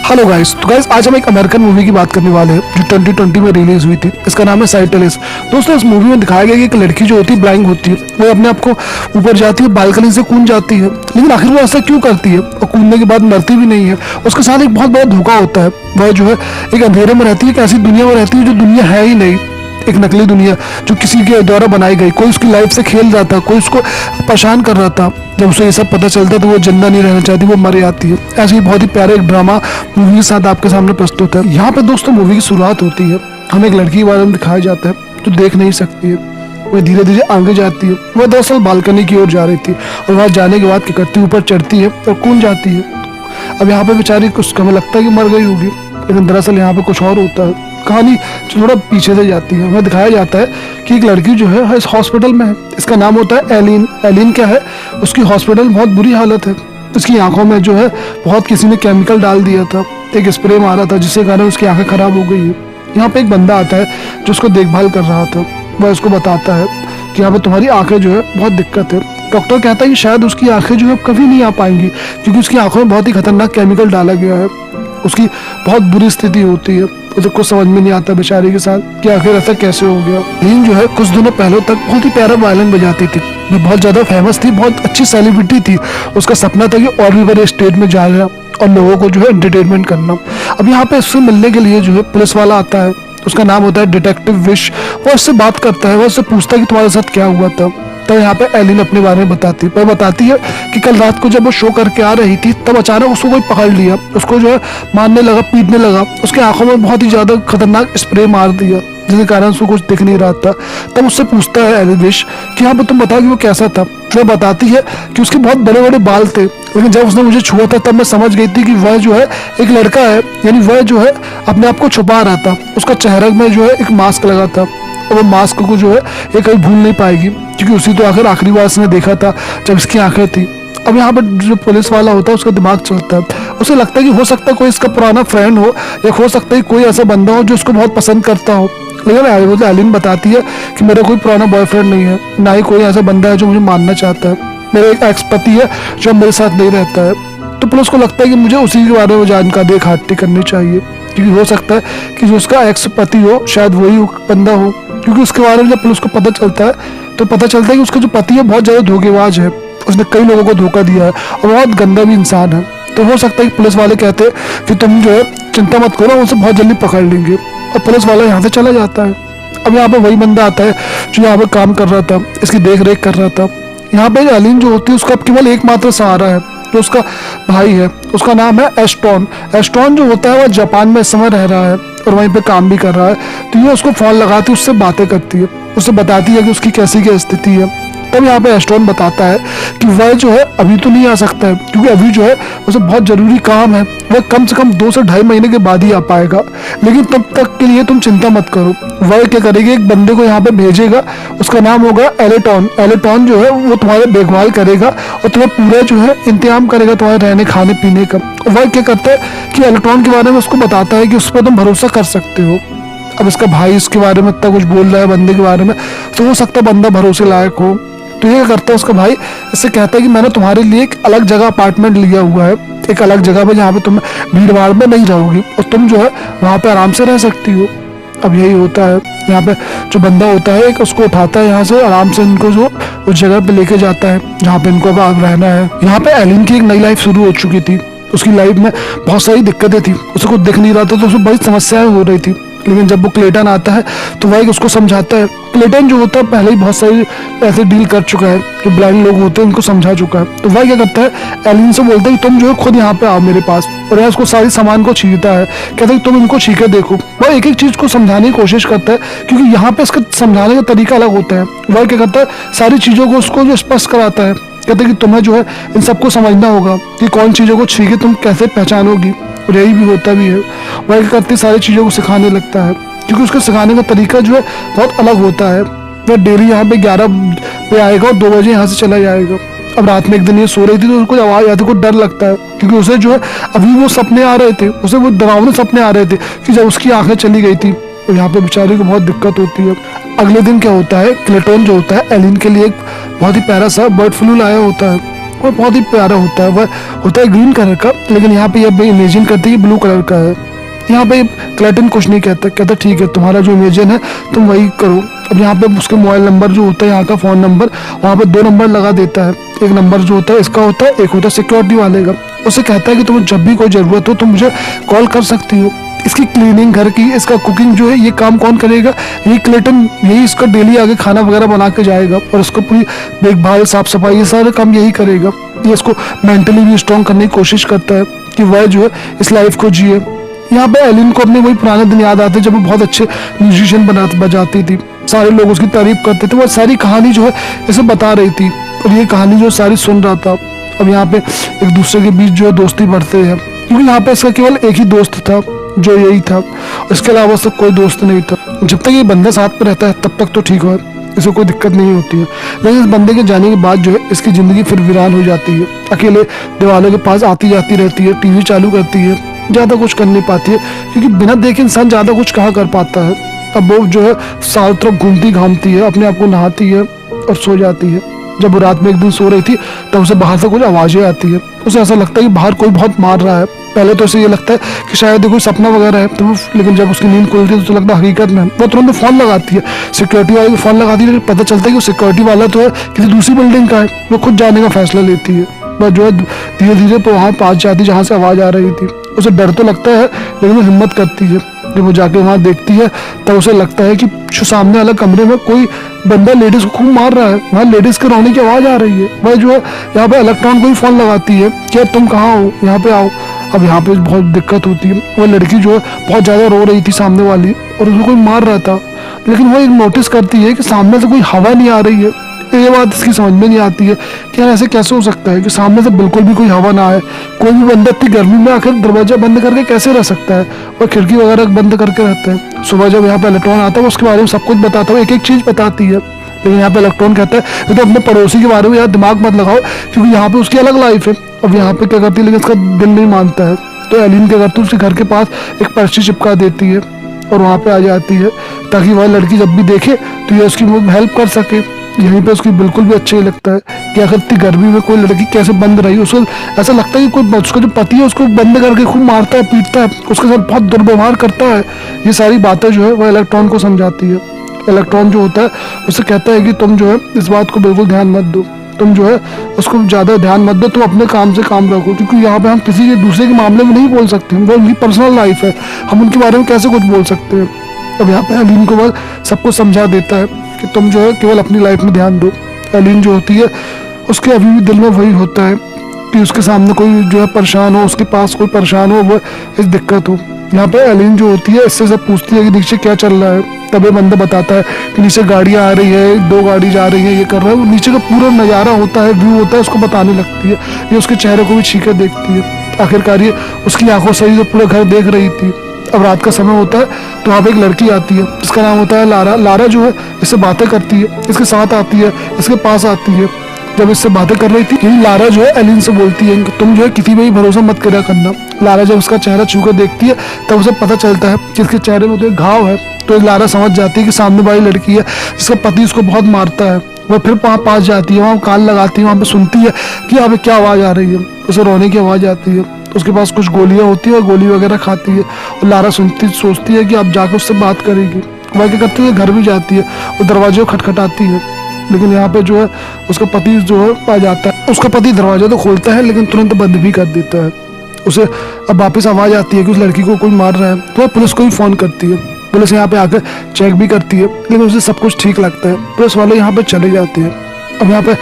Hello guys, तो guys आज हम एक अमेरिकन मूवी की बात करने वाले हैं जो 2020 में रिलीज हुई थी। इसका नाम है साइटलेस। दोस्तों, इस मूवी में दिखाया गया कि एक लड़की जो होती है ब्लाइंड होती है, वो अपने आप को ऊपर जाती है, बालकनी से कूद जाती है, लेकिन आखिर वो ऐसा क्यों करती है और कूदने के बाद मरती भी नहीं है। उसके साथ एक बहुत बड़ा धोखा होता है। वह जो है एक अंधेरे में रहती है, एक ऐसी दुनिया में रहती है जो दुनिया है ही नहीं, एक नकली दुनिया जो किसी के द्वारा बनाई गई। कोई उसकी लाइफ से खेल रहा था, कोई उसको परेशान कर रहा था। जब उसे ये सब पता चलता तो वो जिंदा नहीं रहना चाहती, वो मर जाती है। ऐसे ही बहुत ही प्यारा एक ड्रामा मूवी के साथ आपके सामने प्रस्तुत है। यहाँ पे दोस्तों मूवी की शुरुआत होती है, हमें एक लड़की के बारे में दिखाया जाता है जो देख नहीं सकती है। वह धीरे धीरे आगे जाती है। वह दरअसल बालकनी की ओर जा रही थी और वहां जाने के बाद क्या करती है, ऊपर चढ़ती है और कूद जाती है। अब यहाँ पे बेचारी कुछ हमें लगता है कि मर गई होगी, लेकिन दरअसल यहाँ पे कुछ और होता है। कहानी थोड़ा पीछे से जाती है। हमें दिखाया जाता है कि एक लड़की जो है इस हॉस्पिटल में है। इसका नाम होता है एलिन। एलिन क्या है, उसकी हॉस्पिटल में बहुत बुरी हालत है। उसकी आंखों में जो है बहुत किसी ने केमिकल डाल दिया था, एक स्प्रे मारा था, जिसके कारण उसकी आंखें खराब हो गई है। यहाँ पे एक बंदा आता है जो उसको देखभाल कर रहा था। वह उसको बताता है कि यहाँ पे तुम्हारी आंखें जो है बहुत दिक्कत है। डॉक्टर कहता है कि शायद उसकी आंखें जो है कभी नहीं आ पाएंगी, क्योंकि उसकी आंखों में बहुत ही खतरनाक केमिकल डाला गया है। उसकी बहुत बुरी स्थिति होती है। उसे कुछ समझ में नहीं आता बेचारी के साथ कि आखिर ऐसा कैसे हो गया। लीन जो है कुछ दिनों पहले तक बहुत ही प्यारा वायलिन बजाती थी। वो बहुत ज्यादा फेमस थी, बहुत अच्छी सेलिब्रिटी थी। उसका सपना था कि और भी बड़े स्टेज में जाना और लोगों को जो है एंटरटेनमेंट करना। अब यहाँ पे इससे मिलने के लिए जो है पुलिस वाला आता है। उसका नाम होता है डिटेक्टिव विश। वो उससे बात करता है, वो उससे पूछता है कि तुम्हारे साथ क्या हुआ था। तो यहाँ पे एलिन अपने बारे में बताती है। वह बताती है कि कल रात को जब वो शो करके आ रही थी तब अचानक उसको कोई पकड़ लिया, उसको जो है मारने लगा, पीटने लगा। उसके आंखों में बहुत ही ज्यादा खतरनाक स्प्रे मार दिया, जिसके कारण उसको कुछ दिख नहीं रहा था। तब उससे पूछता है एलिन विश कि यहाँ पे तुम बताओ कि वो कैसा था। वह बताती है कि उसके बहुत बड़े बड़े बाल थे, लेकिन जब उसने मुझे छुआ था तब मैं समझ गई थी कि वह जो है एक लड़का है, यानी वह जो है अपने आप को छुपा रहा था। उसका चेहरे में जो है एक मास्क लगा था और वो मास्क को जो है ये कभी भूल नहीं पाएगी, क्योंकि उसी तो आखिरी बार उसने देखा था जब इसकी आंखें थी। अब यहाँ पर जो पुलिस वाला होता है उसका दिमाग चलता है। उसे लगता है कि हो सकता है कोई इसका पुराना फ्रेंड हो, या हो सकता है कोई ऐसा बंदा हो जो उसको बहुत पसंद करता हो। लेकिन एलिन बताती है कि मेरा कोई पुराना बॉयफ्रेंड नहीं है, ना ही कोई ऐसा बंदा है जो मुझे मारना चाहता है। मेरा एक एक्स पति है जो मेरे साथ नहीं रहता है। तो पुलिस को लगता है कि मुझे उसी के बारे में जानकारी इकट्ठी करनी चाहिए, क्योंकि हो सकता है कि जो उसका एक्स पति हो शायद वही बंदा हो। क्योंकि उसके बारे में जब पुलिस को पता चलता है तो पता चलता है कि उसका जो पति है बहुत ज्यादा धोखेबाज है। उसने कई लोगों को धोखा दिया है और बहुत गंदा भी इंसान है। तो हो सकता है कि पुलिस वाले कहते हैं कि तुम जो है चिंता मत करो, उसे बहुत जल्दी पकड़ लेंगे। और पुलिस वाला यहाँ से चला जाता है। अब यहाँ पे वही बंदा आता है जो यहाँ पे काम कर रहा था, इसकी देख रेख कर रहा था। यहाँ पे एलिन जो होती है उसका केवल एकमात्र सहारा है, जो उसका भाई है। उसका नाम है एस्टोन। एस्टोन जो होता है वह जापान में इस समय रह रहा है और वहीं पे काम भी कर रहा है। तो ये उसको फोन लगाती है, उससे बातें करती है, उससे बताती है कि उसकी कैसी क्या स्थिति है। तब यहाँ पे एस्टोन बताता है कि वह जो है अभी तो नहीं आ सकता है, क्योंकि अभी जो है उसे बहुत जरूरी काम है। वह कम से कम 2 से 2.5 महीने के बाद ही आ पाएगा, लेकिन तब तक के लिए तुम चिंता मत करो। वह क्या करेगी, एक बंदे को यहाँ पे भेजेगा, उसका नाम होगा एलेटॉन। एलेटॉन जो है वो तुम्हारे देखभाल करेगा और तुम्हें पूरा जो है इंतजाम करेगा तुम्हारे रहने खाने पीने का। वह क्या करता है कि एलेटॉन के बारे में उसको बताता है कि उस पर तुम भरोसा कर सकते हो। अब इसका भाई इसके बारे में इतना कुछ बोल रहा है बंदे के बारे में, तो हो सकता है बंदा भरोसे लायक हो। तो ये करता है उसका भाई, इससे कहता है कि मैंने तुम्हारे लिए एक अलग जगह अपार्टमेंट लिया हुआ है, एक अलग जगह पे जहाँ पे तुम भीड़ भाड़ में नहीं रहोगी और तुम जो है वहाँ पे आराम से रह सकती हो। अब यही होता है, यहाँ पे जो बंदा होता है एक उसको उठाता है यहाँ से, आराम से इनको जो उस जगह पे लेके जाता है जहाँ पे इनको अब रहना है। यहाँ पे एलिन की एक नई लाइफ शुरू हो चुकी थी। उसकी लाइफ में बहुत सारी दिक्कतें थी, उसे कुछ दिख नहीं रहा था, तो उसमें बड़ी समस्याएं हो रही थी। लेकिन जब वो क्लेटन आता है तो वह उसको समझाता है। क्लेटन जो होता है पहले ही बहुत सारी ऐसे डील कर चुका है, जो ब्लाइंड लोग होते हैं उनको समझा चुका है। तो वह क्या करता है, एलिन से बोलता है कि तुम जो है खुद यहाँ पे आओ मेरे पास, और यहाँ उसको सारी सामान को छीनता है। कहता है कि तुम इनको छीके देखो। वह एक एक चीज को समझाने की कोशिश करता है, क्योंकि यहाँ पे इसका समझाने का तरीका अलग होता है। वह क्या करता है, सारी चीजों को उसको जो स्पष्ट कराता है। कहते हैं कि तुम्हें जो है इन सबको समझना होगा कि कौन चीजों को छीके तुम कैसे पहचानोगी, और यही भी होता भी है। वह क्या करती सारी चीजों को सिखाने लगता है, क्योंकि उसके सिखाने का तरीका जो है बहुत अलग होता है। वह डेली यहाँ पे 11 पे आएगा और 2 बजे यहाँ से चला जाएगा। अब रात में एक दिन ये सो रही थी तो उसको आवाज आती, को डर लगता है, क्योंकि उसे जो है अभी वो सपने आ रहे थे, उसे वो डरावने सपने आ रहे थे कि जब उसकी आंखें चली गई थी। तो यहाँ पे बेचारी को बहुत दिक्कत होती है। अगले दिन क्या होता है, क्लेटन जो होता है एलिन के लिए एक बहुत ही प्यारा सा बर्ड फ्लू लाया होता है। वो बहुत ही प्यारा होता है। वह होता है ग्रीन कलर का, लेकिन यहाँ पे ये इमेजिन करते हैं ब्लू कलर का है। यहाँ पे क्लेटन कुछ नहीं कहता, कहता ठीक है तुम्हारा जो इमेजिन है तुम वही करो। अब यहाँ पे उसके मोबाइल नंबर जो होता है, यहाँ का फ़ोन नंबर, वहाँ पे 2 नंबर लगा देता है। एक नंबर जो होता है इसका होता है, एक होता है सिक्योरिटी वाले का। उसे कहता है कि तुम्हें जब भी कोई ज़रूरत हो तुम मुझे कॉल कर सकती हो। इसकी क्लीनिंग घर की, इसका कुकिंग जो है ये काम कौन करेगा, ये क्लेटन, यही इसका डेली आगे खाना वगैरह बना के जाएगा और इसको पूरी देखभाल साफ सफाई ये सारे काम यही करेगा। ये इसको मेंटली भी स्ट्रॉन्ग करने की कोशिश करता है कि वह जो है इस लाइफ को जिए। यहाँ पे एलिन को अपने वही पुराने दिन याद आते जब वो बहुत अच्छे म्यूजिशियन बजाती थी, सारे लोग उसकी तारीफ करते थे। वो सारी कहानी जो है इसे बता रही थी और ये कहानी जो सारी सुन रहा था। अब यहाँ पे एक दूसरे के बीच जो है दोस्ती बढ़ते हैं, क्योंकि यहाँ पे इसका केवल एक ही दोस्त था जो यही था, इसके अलावा उसका कोई दोस्त नहीं था। जब तक ये बंदा साथ में रहता है तब तक तो ठीक है, इसे कोई दिक्कत नहीं होती है। लेकिन इस बंदे के जाने के बाद जो है इसकी ज़िंदगी फिर वीरान हो जाती है। अकेले दीवारों के पास आती जाती रहती है, टीवी चालू करती है, ज़्यादा कुछ कर नहीं पाती है, क्योंकि बिना देखे इंसान ज़्यादा कुछ कहाँ कर पाता है। अब वो जो है चारों तरफ घूमती घामती है, अपने आप को नहाती है और सो जाती है। जब वो रात में एक दिन सो रही थी तब उसे बाहर से कुछ आवाज़ें आती है। उसे ऐसा लगता है कि बाहर कोई बहुत मार रहा है। पहले तो उसे ये लगता है कि शायद कोई सपना वगैरह है, तो लेकिन जब उसकी नींद खुलती है तो लगता है हकीकत में। वो तुरंत फ़ोन लगाती है, सिक्योरिटी वाले को फ़ोन लगाती है, लेकिन पता चलता है कि वो सिक्योरिटी वाला तो है किसी दूसरी बिल्डिंग का है। वो खुद जाने का फैसला लेती है। वह जो है धीरे धीरे वहाँ पास जाती जहाँ से आवाज़ आ रही थी। उसे डर तो लगता है लेकिन वो हिम्मत करती है। जब वो जाके वहाँ देखती है तब उसे लगता है कि जो सामने वाला कमरे में कोई बंदा लेडीज को खूब मार रहा है, वहाँ लेडीज के रोने की आवाज़ आ रही है। वह जो है यहाँ पे इलेक्ट्रॉन को ही फ़ोन लगाती है कि तुम कहाँ हो, यहाँ पे आओ। अब यहाँ पे बहुत दिक्कत होती है। वह लड़की जो है बहुत ज़्यादा रो रही थी सामने वाली, और उसको कोई मार रहा था, लेकिन वो एक नोटिस करती है कि सामने से कोई हवा नहीं आ रही है। ये बात इसकी समझ में नहीं आती है कि यार ऐसे कैसे हो सकता है कि सामने से बिल्कुल भी कोई हवा ना आए। कोई भी बंदा इतनी गर्मी में आखिर दरवाजा बंद करके कैसे रह सकता है, और खिड़की वगैरह बंद करके रहता है। सुबह जब यहाँ पे इलेक्ट्रॉन आता है उसके बारे में सब कुछ बताता है, एक एक चीज़ बताती है। लेकिन यहाँ पे इलेक्ट्रॉन कहता है तो अपने पड़ोसी के बारे में यार दिमाग मत लगाओ, क्योंकि यहाँ पे उसकी अलग लाइफ है। अब यहाँ पे क्या करती है, लेकिन उसका दिल नहीं मानता है, तो एलिन क्या करती है उसके घर के पास एक पर्ची चिपका देती है और वहाँ पे आ जाती है, ताकि वह लड़की जब भी देखे तो ये उसकी हेल्प कर सके। यहीं पे उसकी बिल्कुल भी अच्छा ही लगता है कि अगर इतनी गर्मी में कोई लड़की कैसे बंद रही। उसको ऐसा लगता है कि कोई उसका जो पति है उसको बंद करके खूब मारता है, पीटता है, उसके साथ बहुत दुर्व्यवहार करता है। ये सारी बातें जो है वह इलेक्ट्रॉन को समझाती है। इलेक्ट्रॉन जो होता है उससे कहता है कि तुम जो है इस बात को बिल्कुल ध्यान मत दो, तुम जो है उसको ज़्यादा ध्यान मत दो, तुम अपने काम से काम रखो, क्योंकि यहाँ पे हम किसी के दूसरे के मामले में नहीं बोल सकते, वो उनकी पर्सनल लाइफ है, हम उनके बारे में कैसे कुछ बोल सकते हैं। अब यहाँ पे एलिन को वह सब कुछ समझा देता है कि तुम जो है केवल अपनी लाइफ में ध्यान दो। एलिन जो होती है उसके अभी भी दिल में वही होता है कि उसके सामने कोई जो है परेशान हो, उसके पास कोई परेशान हो, वो इस दिक्कत हो। यहाँ पे एलिन जो होती है इससे सब पूछती है कि नीचे क्या चल रहा है। तब ये बंदा बताता है कि नीचे गाड़ियाँ आ रही है, 2 गाड़ी जा रही है, ये कर रहा है। वो नीचे का पूरा नज़ारा होता है, व्यू होता है, उसको बताने लगती है। ये उसके चेहरे को भी छीके देखती है। आखिरकार ये उसकी आंखों से ही तो पूरा घर देख रही थी। अब रात का समय होता है तो वहाँ पे एक लड़की आती है, इसका नाम होता है लारा। लारा जो है इससे बातें करती है, इसके साथ आती है, इसके पास आती है। जब इससे बातें कर रही थी यही लारा जो है एलिन से बोलती है कि तुम जो है किसी पे भी भरोसा मत करा करना। लारा जब उसका चेहरा छू कर देखती है तब उसे पता चलता है कि इसके चेहरे में तो एक घाव है। तो लारा समझ जाती है कि सामने वाली लड़की है जिसका पति उसको बहुत मारता है। वह फिर वहाँ पास जाती है, वहाँ कान लगाती है, वहाँ पे सुनती है कि यहाँ पे क्या आवाज़ आ रही है। उसे रोने की आवाज़ आती है, उसके पास कुछ गोलियाँ होती है और गोली वगैरह खाती है। और लारा सोचती है कि अब जाकर उससे बात करेगी। वह क्या करती है, घर भी जाती है और दरवाजे को खटखटाती है, लेकिन यहाँ पे जो है उसका पति जो है आ जाता है। उसका पति दरवाजा तो खोलता है लेकिन तुरंत बंद भी कर देता है। उसे अब वापस आवाज़ आती है कि उस लड़की को कोई मार रहा है, तो वह पुलिस को ही फ़ोन करती है। पुलिस यहाँ पे आकर चेक भी करती है, लेकिन उसे सब कुछ ठीक लगता है। पुलिस वाले यहाँ पे चले जाते हैं। अब यहाँ पे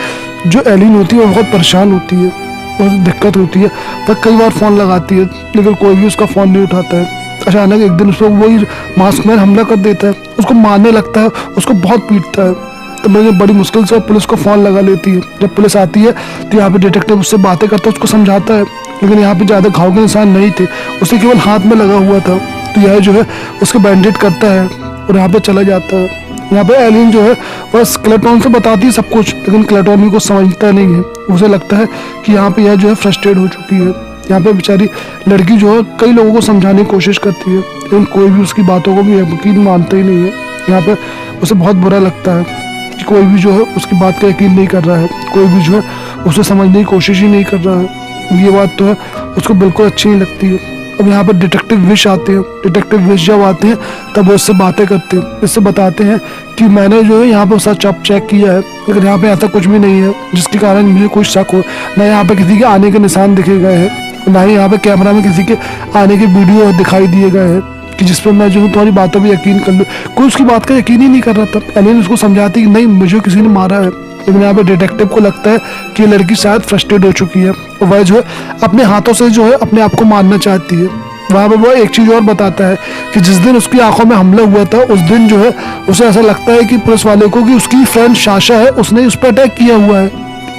जो एलिन होती है वो बहुत परेशान होती है, बहुत दिक्कत होती है। वह कई बार फ़ोन लगाती है लेकिन कोई भी उसका फ़ोन नहीं उठाता है। अचानक एक दिन उसको वही मास्क मैन हमला कर देता है, उसको मारने लगता है, उसको बहुत पीटता है। तो मैंने बड़ी मुश्किल से पुलिस को फ़ोन लगा लेती है। जब पुलिस आती है तो यहाँ पे डिटेक्टिव उससे बातें करता है, उसको समझाता है, लेकिन यहाँ पे ज़्यादा घाव के निशान नहीं थे, उसे केवल हाथ में लगा हुआ था। तो यह जो है उसके बैंडेज करता है और यहाँ पे चला जाता है। यहाँ पे एलिन जो है वह क्लेटन से बताती है सब कुछ, लेकिन क्लेटन भी कुछ समझता नहीं है। उसे लगता है कि यहाँ पे यह जो है फ्रस्ट्रेट हो चुकी है। यहाँ पे बेचारी लड़की जो है कई लोगों को समझाने की कोशिश करती है, लेकिन कोई भी उसकी बातों को भी यकीन मानता ही नहीं है। यहाँ पे उसे बहुत बुरा लगता है कि कोई भी जो है उसकी बात का यकीन नहीं कर रहा है, कोई भी जो है उसे समझने की कोशिश ही नहीं कर रहा है। ये बात तो है, उसको बिल्कुल अच्छी नहीं लगती है। अब यहाँ पर डिटेक्टिव विश आते हैं। डिटेक्टिव विश जब आते हैं तब वो इससे बातें करते हैं, इससे बताते हैं कि मैंने जो है यहाँ पर सच अब चेक किया है, लेकिन यहाँ पे ऐसा कुछ भी नहीं है जिसके कारण मुझे कोई शक हो। ना यहाँ पे किसी के आने के निशान दिखे गए हैं, ना ही यहाँ पे कैमरा में किसी के आने के वीडियो दिखाई दिए गए हैं कि जिस पर मैं जो हूँ तुम्हारी बातों पर यकीन कर लूँ। कोई उसकी बात का यकीन ही नहीं कर रहा था। एलियन उसको समझाती कि नहीं, मुझे किसी ने मारा है। लेकिन यहाँ पे डिटेक्टिव को लगता है कि ये लड़की शायद फ्रस्ट्रेट हो चुकी है और वह जो है अपने हाथों से जो है अपने आप को मारना चाहती है। वहाँ पे वो एक चीज़ और बताता है कि जिस दिन उसकी आंखों में हमला हुआ था उस दिन जो है उसे ऐसा लगता है कि पुलिस वाले को कि उसकी फ्रेंड शाशा है, उसने उस पर अटैक किया हुआ है।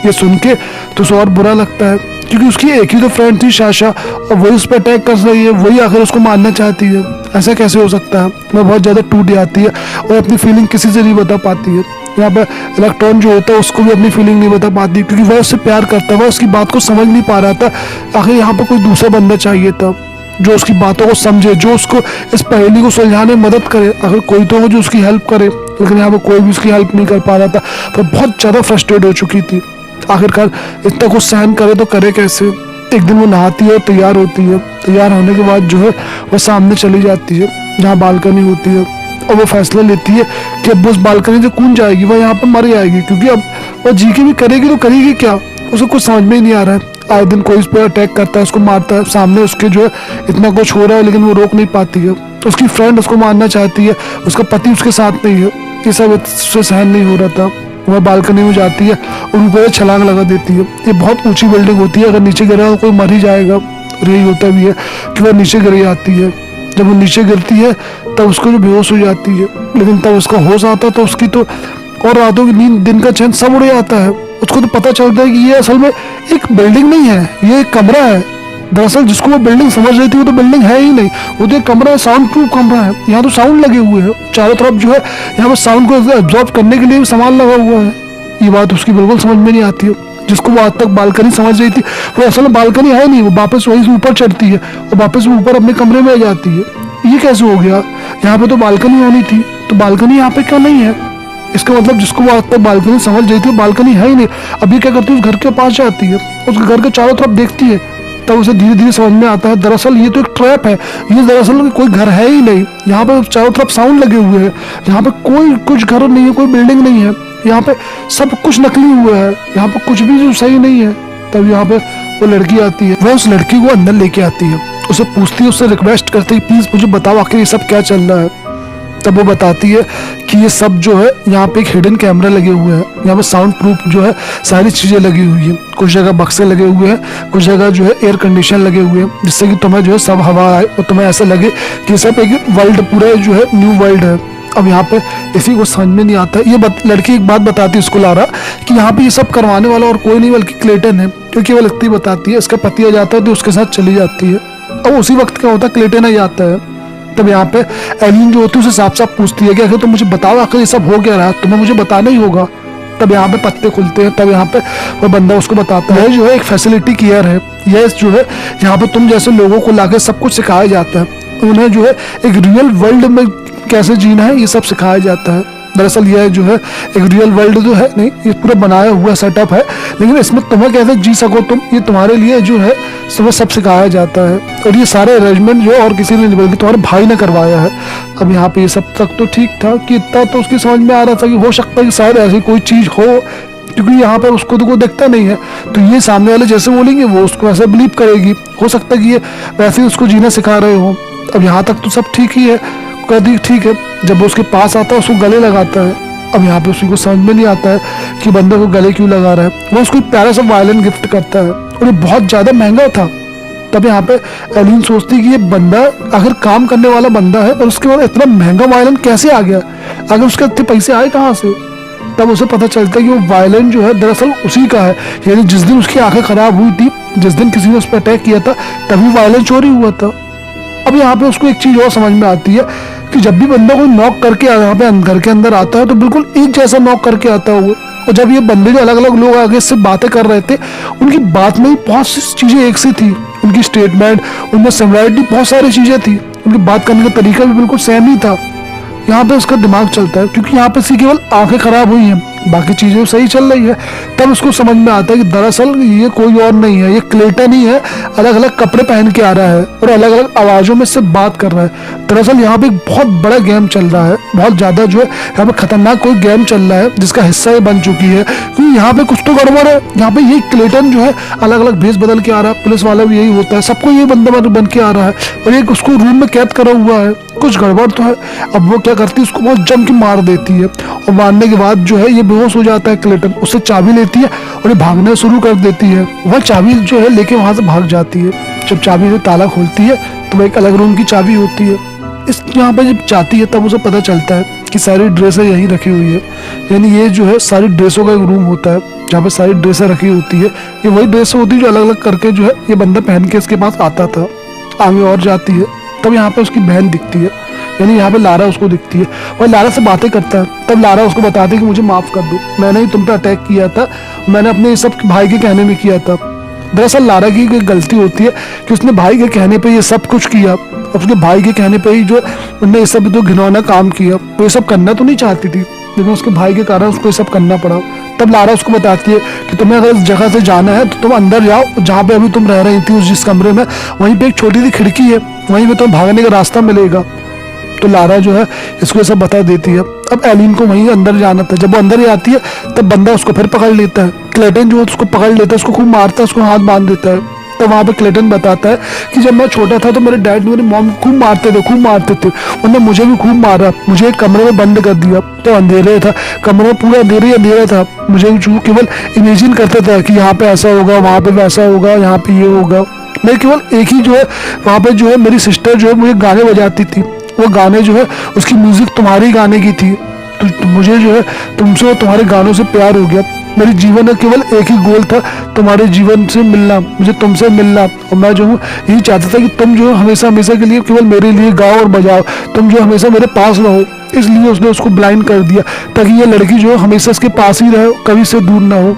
ये सुन के तो उसे और बुरा लगता है क्योंकि उसकी एक ही तो फ्रेंड थी शाशा, और वही उस पर अटैक कर रही है, वही आखिर उसको मारना चाहती है। ऐसा कैसे हो सकता है? वह बहुत ज़्यादा टूट जाती है और अपनी फीलिंग किसी से नहीं बता पाती है। यहाँ पर इलेक्ट्रॉन जो होता है उसको भी अपनी फीलिंग नहीं बता पाती क्योंकि वह उससे प्यार करता है। वह उसकी बात को समझ नहीं पा रहा था। आखिर यहाँ पर कोई दूसरा बंदा चाहिए था जो उसकी बातों को समझे, जो उसको इस पहेली को सुलझाने में मदद करे। अगर कोई तो हो जो उसकी हेल्प करे, लेकिन यहाँ पर कोई भी उसकी हेल्प नहीं कर पा रहा था। वह बहुत ज़्यादा फ्रस्ट्रेट हो चुकी थी। आखिरकार इतना कुछ सहन करे तो करे कैसे। एक दिन वो नहाती है और तैयार होती है। तैयार होने के बाद जो है वह सामने चली जाती है जहाँ बालकनी होती है, और वो फैसला लेती है कि अब उस बालकनी से कूद जाएगी, वह यहाँ पर मर जाएगी। क्योंकि अब वह जी के भी करेगी तो करेगी क्या, उसे कुछ समझ में ही नहीं आ रहा है। आए दिन कोई इस पर अटैक करता है, उसको मारता है, सामने उसके जो है इतना कुछ हो रहा है लेकिन वो रोक नहीं पाती है। उसकी फ्रेंड उसको मारना चाहती है, उसका पति उसके साथ नहीं है। ये सब उससे सहन नहीं हो रहा था। वह बालकनी में जाती है और ऊपर छलांग लगा देती है। ये बहुत ऊंची बिल्डिंग होती है, अगर नीचे गिरा तो कोई मर ही जाएगा। और यही होता भी है कि वह नीचे गिर जाती है। जब वो नीचे गिरती है तब उसको जो बेहोश हो जाती है, लेकिन तब उसका होश आता है तो उसकी तो और रातों की नींद, दिन का चैन सब उड़ जाता है। उसको तो पता चलता है कि ये असल में एक बिल्डिंग नहीं है, ये एक कमरा है। दरअसल जिसको वो बिल्डिंग समझ रही थी वो तो बिल्डिंग है ही नहीं, वो तो एक कमरा है, साउंड प्रूफ कमरा है। यहाँ तो साउंड लगे हुए हैं चारों तरफ, जो है यहाँ पर साउंड को एब्जॉर्ब करने के लिए भी सामान लगा हुआ है। ये बात उसकी बिल्कुल समझ में नहीं आती है। जिसको वो आज तक बालकनी समझ रही थी वो असल में बालकनी है नहीं, वो वापस वहीं से ऊपर चढ़ती है और वापस ऊपर अपने कमरे में आ जाती है। ये कैसे हो गया? यहाँ पे तो बालकनी होनी थी, तो बालकनी यहाँ पे क्यों नहीं है? इसका मतलब जिसको वो आज तक बालकनी समझ रही थी बालकनी है ही नहीं। अभी क्या करती है, उस घर के पास जाती है, उसके घर के चारों तरफ देखती है, तब उसे धीरे धीरे समझ में आता है दरअसल ये तो एक ट्रैप है। ये दरअसल कोई घर है ही नहीं। यहाँ पे चारों तरफ साउंड लगे हुए हैं, यहाँ पे कोई कुछ घर नहीं है, कोई बिल्डिंग नहीं है, यहाँ पे सब कुछ नकली हुआ है, यहाँ पे कुछ भी जो सही नहीं है। तब यहाँ पे वो लड़की आती है, वह उस लड़की को अंदर लेके आती है, उसे पूछती है, उससे रिक्वेस्ट करती है प्लीज मुझे बताओ आखिर ये सब क्या चल रहा है। तब वो बताती है कि ये सब जो है यहाँ पे एक हिडन कैमरा लगे हुए हैं, यहाँ पे साउंड प्रूफ जो है सारी चीजें लगी हुई है। कुछ जगह बक्से लगे हुए हैं, कुछ जगह जो है एयर कंडीशन लगे हुए हैं, जिससे कि तुम्हें जो है सब हवा आए और तुम्हें ऐसा लगे कि सब एक वर्ल्ड पूरा जो है न्यू वर्ल्ड है। अब यहाँ पे इसी को समझ में नहीं आता। ये लड़की एक बात बताती है उसको लारा कि यहाँ पे ये सब करवाने वाला और कोई नहीं बल्कि क्लेटन है, क्योंकि वो लगती बताती है इसका पति आ जाता है तो उसके साथ चली जाती है। अब उसी वक्त क्या होता है, क्लेटन आ जाता है। तब यहाँ पे एलियन जो होती है उसे साफ साफ पूछती है कि अगर तुम मुझे बताओ आखिर ये सब हो क्या रहा है, तुम्हें मुझे बताना ही होगा। तब यहाँ पे पत्ते खुलते हैं, तब यहाँ पे वो बंदा उसको बताता है जो है एक फैसिलिटी केयर है, यह जो है यहाँ पे तुम जैसे लोगों को लाके सब कुछ सिखाया जाता है, उन्हें जो है एक रियल वर्ल्ड में कैसे जीना है ये सब सिखाया जाता है। दरअसल यह जो है एक रियल वर्ल्ड जो है नहीं, ये पूरा बनाया हुआ सेटअप है, लेकिन इसमें तुम्हें कैसे जी सको तुम, ये तुम्हारे लिए जो है सब सिखाया जाता है। और ये सारे अरेंजमेंट जो और किसी ने नहीं बल्कि तुम्हारे भाई ने करवाया है। अब यहाँ पे ये सब तक तो ठीक था कि इतना तो उसकी समझ में आ रहा था कि हो सकता है कि शायद ऐसी कोई चीज हो, क्योंकि यहाँ पर उसको तो कोई दिखता नहीं है, तो ये सामने वाले जैसे बोलेंगे वो उसको ऐसा बिलीव करेगी। हो सकता है कि ये वैसे ही उसको जीना सिखा रहे हो। अब यहाँ तक तो सब ठीक ही है, कभी ठीक है। जब वो उसके पास आता है उसको गले लगाता है। अब यहाँ पे उसको समझ में नहीं आता है कि बंदे को गले क्यों लगा रहा है। वो उसको प्यारा सा वायलिन गिफ्ट करता है और ये बहुत ज्यादा महंगा था। तब यहाँ पे एलियन सोचती है कि ये बंदा अगर काम करने वाला बंदा है और उसके बाद इतना महंगा वायलिन कैसे आ गया, अगर उसके इतने पैसे आए कहाँ से। तब उसे पता चलता है कि वो वायलिन जो है दरअसल उसी का है, यानी जिस दिन उसकी आंखें खराब हुई थी, जिस दिन किसी ने उस पर अटैक किया था, तभी वायलिन चोरी हुआ था। अब यहाँ पे उसको एक चीज और समझ में आती है कि जब भी बंदा कोई नॉक करके यहाँ पे घर के अंदर आता है तो बिल्कुल एक जैसा नॉक करके आता है वो। और जब ये बंदे जो अलग अलग लोग आगे इससे बातें कर रहे थे, उनकी बात में बहुत सी चीजें एक सी थी, उनकी स्टेटमेंट, उनमें सिमिलरिटी, बहुत सारी चीजें थी, उनकी बात करने का तरीका भी बिल्कुल सेम ही था। यहाँ पे उसका दिमाग चलता है क्योंकि यहाँ पे इसकी केवल आंखें खराब हुई हैं, बाकी चीज़ें सही चल रही है। तब उसको समझ में आता है कि दरअसल ये कोई और नहीं है, ये क्लेटन ही है, अलग अलग कपड़े पहन के आ रहा है और अलग अलग आवाज़ों में से बात कर रहा है। दरअसल यहाँ पे एक बहुत बड़ा गेम चल रहा है, बहुत ज़्यादा जो है यहाँ पे खतरनाक कोई गेम चल रहा है जिसका हिस्सा ये बन चुकी है, क्योंकि यहाँ पे कुछ तो गड़बड़ है। यहाँ पे ये क्लेटन जो है अलग अलग भेष बदल के आ रहा है, पुलिस वाला भी यही होता है, सबको ये बंदा बन के आ रहा है और एक उसको रूम में कैद करा हुआ है। कुछ गड़बड़ तो है। अब वो क्या करती है, उसको बहुत जम के मार देती है और मारने के बाद जो है ये बेहोश हो जाता है क्लेटन। उससे चाबी लेती है और ये भागना शुरू कर देती है। वह चाबी जो है लेके वहां से भाग जाती है। जब चाबी से ताला खोलती है तो वह एक अलग रूम की चाबी होती है। इस यहाँ पे जब जाती है तब उसे पता चलता है कि सारी ड्रेसें यहीं रखी हुई है, यानी ये जो है सारी ड्रेसों का एक रूम होता है जहाँ पे सारी ड्रेसें रखी होती है। ये वही ड्रेसें होती है जो अलग अलग करके जो है ये बंदा पहन के इसके पास आता था। आगे और जाती है तब यहाँ पे उसकी बहन दिखती है, यानी यहाँ पे लारा उसको दिखती है। वह लारा से बातें करता है। तब लारा उसको बताती है कि मुझे माफ कर दो, मैंने ही तुम पे अटैक किया था, मैंने अपने सब भाई के कहने में किया था। दरअसल लारा की एक गलती होती है कि उसने भाई के कहने पे ये सब कुछ किया, उसके भाई के कहने पे ही जो उन्होंने ये सब तो घिनौना काम किया। वो ये सब करना तो नहीं चाहती थी, लेकिन उसके भाई के कारण उसको ये सब करना पड़ा। तब लारा उसको बताती है कि तुम्हें अगर इस जगह से जाना है तो तुम अंदर जाओ, जहाँ पे अभी तुम रह रही थी उस जिस कमरे में, वहीं पे एक छोटी सी खिड़की है, वहीं पे तुम्हें भागने का रास्ता मिलेगा। तो लारा जो है इसको ये सब बता देती है। अब एलिन को वहीं अंदर जाना था। जब वो अंदर ही आती है तब बंदा उसको फिर पकड़ लेता है। क्लेटन जो है उसको पकड़ लेता है, उसको खूब मारता है, उसको हाथ बांध देता है। तो वहाँ पे क्लेटन बताता है कि जब मैं छोटा था तो मेरे डैड मेरी मॉम खूब मारते थे, उन्होंने मुझे भी खूब मारा, मुझे एक कमरे में बंद कर दिया। तो अंधेरे था, कमरे में पूरा अंधेरा था। मुझे केवल इमेजिन करता था कि यहाँ पे ऐसा होगा, वहाँ पे वैसा होगा, यहाँ पे ये होगा। मैं केवल एक ही जो है वहाँ पे जो है मेरी सिस्टर जो है मुझे गाने बजाती थी, वो गाने जो है उसकी म्यूजिक तुम्हारी गाने की थी। तो मुझे जो है तुमसे और तुम्हारे गानों से प्यार हो गया। मेरे जीवन में केवल एक ही गोल था, तुम्हारे जीवन से मिलना, मुझे तुमसे मिलना। और मैं जो हूँ यही चाहता था कि तुम जो हमेशा हमेशा के लिए केवल मेरे लिए गाओ और बजाओ, तुम जो हमेशा मेरे पास रहो। इसलिए उसने उसको ब्लाइंड कर दिया ताकि ये लड़की जो है हमेशा इसके पास ही रहे, कभी से दूर ना हो।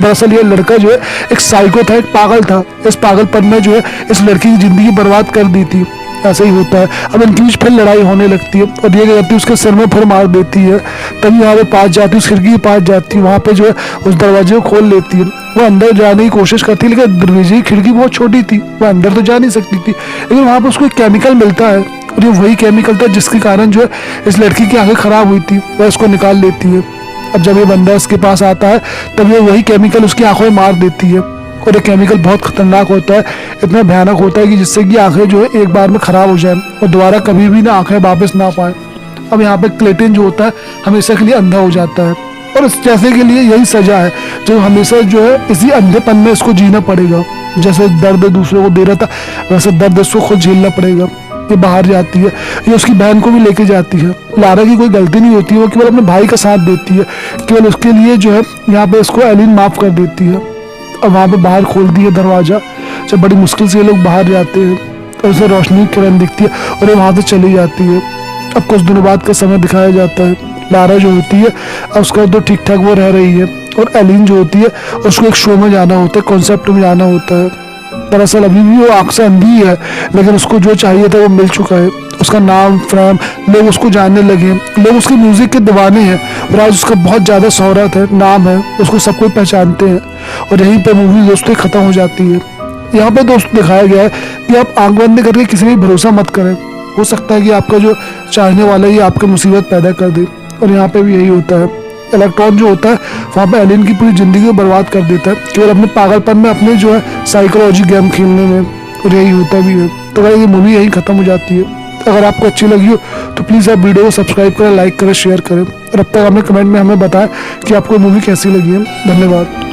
दरअसल ये लड़का जो है एक साइको था, एक पागल था। इस पागलपन में जो है इस लड़की की जिंदगी बर्बाद कर दी थी। ऐसा ही होता है। अब इनके बीच फिर लड़ाई होने लगती है और ये क्या करती है, उसके सिर में फिर मार देती है। तभी यहाँ पे पास जाती है, उस खिड़की के पास जाती है, वहाँ पे जो है उस दरवाजे को खोल लेती है। वो अंदर जाने की कोशिश करती है, लेकिन दरवाजे की खिड़की बहुत छोटी थी, वो अंदर तो जा नहीं सकती थी। लेकिन वहाँ पे उसको एक केमिकल मिलता है और ये वही केमिकल था जिसके कारण जो है इस लड़की की आंखें खराब हुई थी, वह इसको निकाल लेती है। अब जब ये बंदा उसके पास आता है तब ये वही केमिकल उसकी आंखों में मार देती है और ये केमिकल बहुत खतरनाक होता है, इतना भयानक होता है कि जिससे कि आंखें जो है एक बार में खराब हो जाए और दोबारा कभी भी ना आंखें वापस ना पाए। अब यहाँ पे क्लेटन जो होता है हमेशा के लिए अंधा हो जाता है और इस जैसे के लिए यही सजा है जो हमेशा जो है इसी अंधेपन में इसको जीना पड़ेगा। जैसे दर्द दूसरों को दे रहा था वैसे दर्द इसको खुद झेलना पड़ेगा। ये बाहर जाती है, ये उसकी बहन को भी लेके जाती है। लारा की कोई गलती नहीं होती है, वो केवल अपने भाई का साथ देती है, केवल उसके लिए जो है यहाँ पे इसको एलिन माफ कर देती है। अब वहाँ पे बाहर खोल दिया दरवाजा, जब बड़ी मुश्किल से ये लोग बाहर जाते हैं और उसे रोशनी की किरण दिखती है और ये वहाँ से चली जाती है। अब कुछ दिनों बाद का समय दिखाया जाता है। लारा जो होती है अब उसका तो ठीक ठाक वो रह रही है और एलिन जो होती है उसको एक शो में जाना होता है, कॉन्सेप्ट में जाना होता है। दरअसल अभी भी वो आँख से अंधी है, लेकिन उसको जो चाहिए था वो मिल चुका है। उसका नाम फ्रेम लोग उसको जानने लगे, लोग उसके म्यूजिक के दीवाने हैं और आज उसका बहुत ज़्यादा शोहरत है, नाम है, उसको सब कोई पहचानते हैं। और यहीं पे मूवी दोस्तों ख़त्म हो जाती है। यहाँ पे दोस्तों दिखाया गया है कि आप आंख बंद करके किसी भी भरोसा मत करें, हो सकता है कि आपका जो चाहने वाला है ये आपके मुसीबत पैदा कर दे। और यहाँ पे भी यही होता है। इलेक्ट्रॉन जो होता है वहाँ पे एलिन की पूरी ज़िंदगी को बर्बाद कर देता है, केवल अपने पागलपन में, अपने जो है साइकोलॉजी गेम खेलने में, और यही होता भी है। तो अगर ये मूवी यहीं ख़त्म हो जाती है। अगर आपको अच्छी लगी हो तो प्लीज़ आप वीडियो को सब्सक्राइब करें, लाइक करें, शेयर करें और अब तक हमें कमेंट में हमें बताएं कि आपको मूवी कैसी लगी है। धन्यवाद।